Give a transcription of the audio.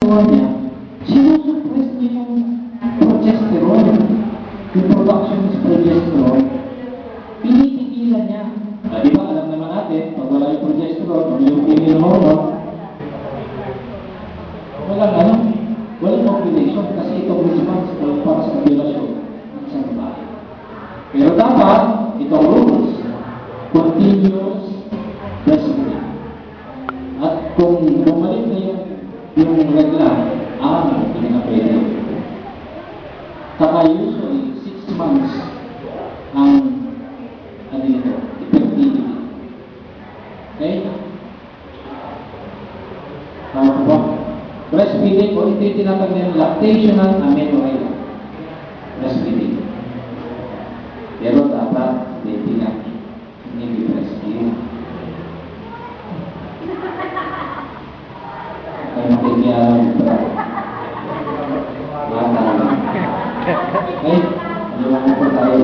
ginagawa niya, sinusuppress niya yung progesterone, yung production ng progesterone, pinitigilan niya. Di ba, alam naman natin, pag wala yung progesterone, yung female hormone, walang ovulation kasi itong response para sa ovulation ng isang babae. Pero dapat, itong rules, continuous breastfeeding. At kung bumalik na yung regla, hindi na pwede. Saka usually, 6 months ang effectivity. Okay? Tama po ba? Breastfeeding o ito yung tinatag na yung lactational amenorrhea. Breastfeeding. Pero dapat, baby lang. Hindi breastfeeding. Kaya makikialam ito. Bata lang. Okay? Iwan mo po tayo.